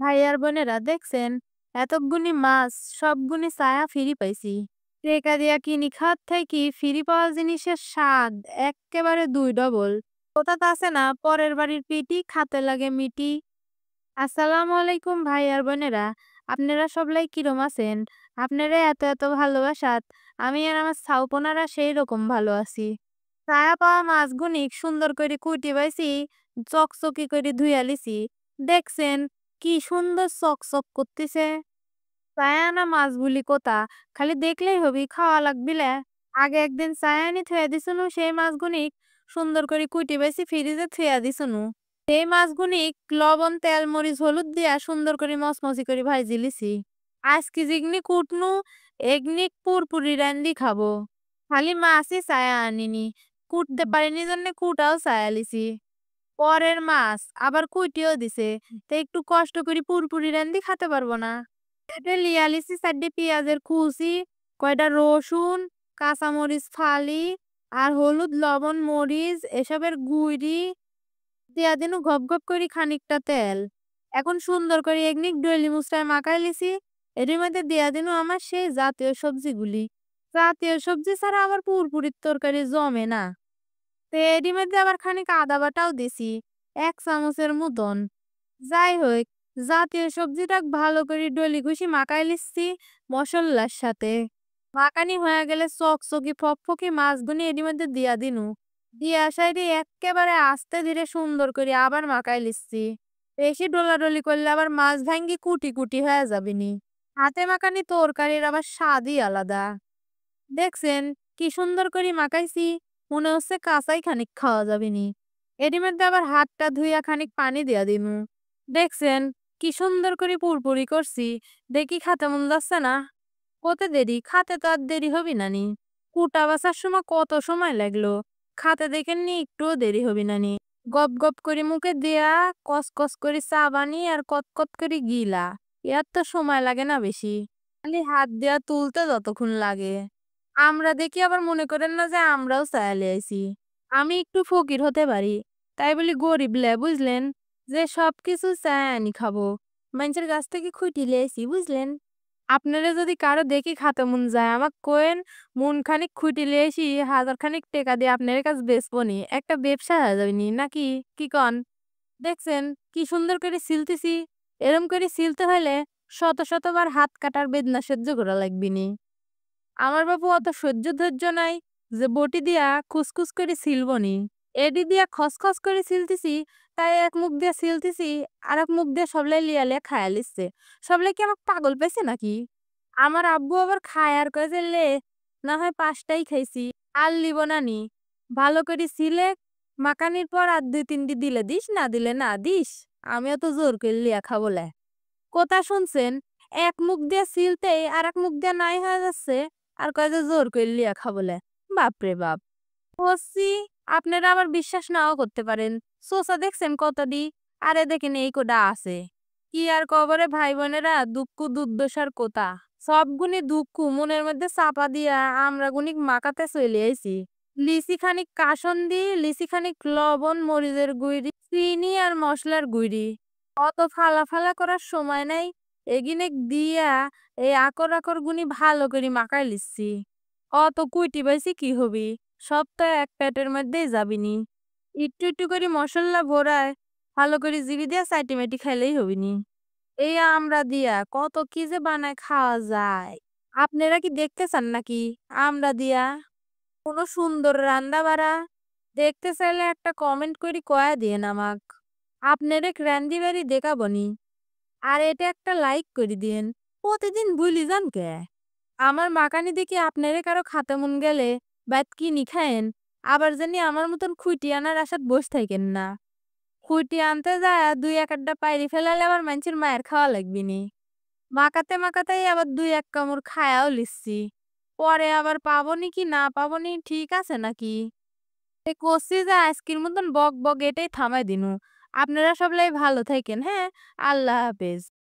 ভাই আর বোনেরা দেখছেন এতগুনি মাছ সবগুনি ছায়া ফিরি পাইছি। টেকা দিয়া কিনি খাত থাকি ফিরি পাওয়া জিনিসের স্বাদ এক্কেবারে দুই ডবল। কোথাত আছে না পরের বাড়ির পিটি খাতে লাগে মিটি। আসসালামু আলাইকুম ভাই আর বোনেরা, আপনারা সবলাই কিরম আছেন? আপনারা এত এত ভালোবাসাত আমি আর আমার ছাউপনারা সেই রকম ভালো আছি। ছায়া পাওয়া মাছগুনি সুন্দর করে কুটি পাইছি, চকচকি করে ধুইয়া লিছি। দেখছেন কি সুন্দর চকচক করতেছে। ছায়া আনা মাছগুলি কোথা, খালি দেখলেই হবি খাওয়া লাগবিলে। আগে একদিন ছায়া আনি থুয়া দিছুনু, সেই মাছগুনি সুন্দর করে কুটি পাইছি ফ্রিজে থুয়া দিছুনু। সেই মাছগুনি লবণ তেল মরিচ হলুদ দিয়া সুন্দর করে মচমচি করে ভাজি লিছি। আজকে যেগনি কুটনু এগনি পুরপুরি রান্দি খাবো। খালি মাছই ছায়া আনিনি, কুটতে পারিনি জন্য কুটাও ছায়া লিছি। পরের মাছ আবার কুইটিও দিছে, তো একটু কষ্ট করে পুরপুরি রান্দি খেতে পারবো না। এটা লিয়া লিছি 4টে পেঁয়াজের কুচি, কয়টা রসুন, কাঁচামরিচ ফালি, আর হলুদ লবণ মরিচ এসবের গুঁড়ি দিয়া দিনু গপ গপ করে খানিকটা তেল। এখন সুন্দর করে একনিক ডইলি মুছটায় মাখাই লিছি। এর মধ্যে দিয়া দিনু আমার সেই জাতীয় সবজিগুলি। জাতীয় সবজি ছাড়া আবার পুরপুরির তরকারি জমে না। তো এরই মধ্যে আবার খানিক আদা বাটাও দিছি, 1 চামচের মতন। যাই হোক, জাতীয় সবজিটা ভালো করে ডলি ঘুষি মাখাই লিচ্ছি মশলার সাথে। মাখানি হয়ে গেলে চকচকি ফকফকি মাছগুনি এরই মধ্যে দিয়া দিনু। দিয়া সাইডে এক্কেবারে আস্তে ধীরে সুন্দর করে আবার মাখাই লিচ্ছি। বেশি ডলাডলি করলে আবার মাছ ভাঙ্গি কুটি কুটি হয়ে যাবিনি। হাতে মাখানি তরকারির আবার স্বাদই আলাদা। দেখছেন কি সুন্দর করে মাখাইছি, মনে হচ্ছে কাঁচাই খানিক খাওয়া যাবে নি। এরই মধ্যে আবার হাতটা ধুইয়া খানিক পানি দিয়া দিমু। দেখছেন কি সুন্দর করে পুরপুরি করছি, দেখি খাতে মন যাচ্ছে না। কত দেরি, খাতে তো আর দেরি হবি না নি। কুটা বাছার সময় কত সময় লাগলো, খাতে দেখেন নি একটুও দেরি হবি না নি। গপ গপ করে মুখে দেয়া, কস কস করে চা বানি আর কতকত করে গিলা, এর তো সময় লাগে না বেশি। খালি হাত দেয়া তুলতে যতক্ষণ লাগে। আমরা দেখি আবার মনে করেন না যে আমরাও চাইলে আইছি। আমি একটু ফকির হতে পারি, তাই বলি গরিব লে বুঝলেন, যে সবকিছু চায় আনি খাবো। মানুষের গাছ থেকে খুঁটি লিয়েছি বুঝলেন। আপনারা যদি কারো দেখি খাতে মন যায় আমাক কোয়েন, মন খানিক খুঁটি লিয়েছি 1000 খানিক টাকা দিয়ে আপনার কাছে বেচবো নি, একটা ব্যবসা হয়ে যাবে নি নাকি, কি কন? দেখছেন কি সুন্দর করে সিলতেছি। এরম করে সিলতে হলে শত শতবার হাত কাটার বেদনা সহ্য করা লাগবে নি। আমার বাবু অত সহ্য ধৈর্য নাই যে বটি দিয়া খুসখুস করে ছিলবনি। এডি দিয়া খসখস করে ছিলতেছি, তাই এক মুখ দিয়ে ছিলতেছি আর এক মুখ দিয়ে সবলাই লিয়া লিয়া খায়া লিচ্ছে। সবলাই কি আমাকে পাগল পাইছে নাকি? আমার আব্বু আবার খায় আর কয় যে লে, না হয় 5টাই খাইছি, আর লিব না নি। ভালো করে ছিলে মাখানির পর আর 2-3টি দিলে দিস, না দিলে না দিস। আমিও তো জোর করে লিয়া খাবো লে। কথা শুনছেন, এক মুখ দিয়ে ছিলতেই আর এক মুখ দিয়ে নাই হয়ে যাচ্ছে, আর কয় যে জোর করে লিয়া খাবলে। বাপরে বাপ। হচ্ছি, আপনারা আবার বিশ্বাস নাও করতে পারেন। সোসা দেখছেন কতটি, আরে দেখেন এই কোটা আছে। কি আর কবরে ভাই বোনেরা, দুঃখ দুর্দশার কথা সবগুনি দুঃখ মনের মধ্যে চাপা দিয়া আমরা গুনিক মাখাতে চলে আইছি। লিচি খানিক কাসন্দি, লিচি খানিক লবণ মরিচের গুঁড়ি, চিনি আর মশলার গুঁড়ি। অত ফালা ফালা করার সময় নাই। এগিনে দিয়া এই আকর আকর গুনি ভালো করে মাখাই লিচ্ছি। অত কুইটি পাইছি কি হবি, সব তো এক পেটের মধ্যেই যাবিনি। একটু একটু করে মশলা ভরায় ভালো করে জিবি দিয়া চাইটিমাটি খাইলেই হবিনি। এই আমরা দিয়া কত কি যে বানায় খাওয়া যায়। আপনারা কি দেখতে চান নাকি আমরা দিয়া কোনো সুন্দর রান্না বাড়া? দেখতে চাইলে একটা কমেন্ট করে কয়া দিয়েন আমাক। আপনারে রান্দি বাড়ি দেখাবনি। আর এটা একটা লাইক করে দিন। প্রতিদিন ভুলি যান কে? আমার মাকানি দেখি আপনারে কারো খাতে মন গেলে বাইত কিনি খায়েন, আবার জানি আমার মতন খুঁটি আনার আশাত বসে থাকেন না। খুঁটি আনতে যায় 2-1 আড্ডা পাইরি ফেলালে আবার মানুষের মায়ের খাওয়া লাগবি নি। মাখাতে মাখাতেই আবার 2-1 কামড় খায়াও লিচ্ছি। পরে আবার পাবনি কি না পাবনি ঠিক আছে নাকি? এই করছি যে আজকের মতন বক বক এটাই থামাই দিনু। আপনারা সবাই ভালো থাকেন, হ্যাঁ? আল্লাহ হাফেজ।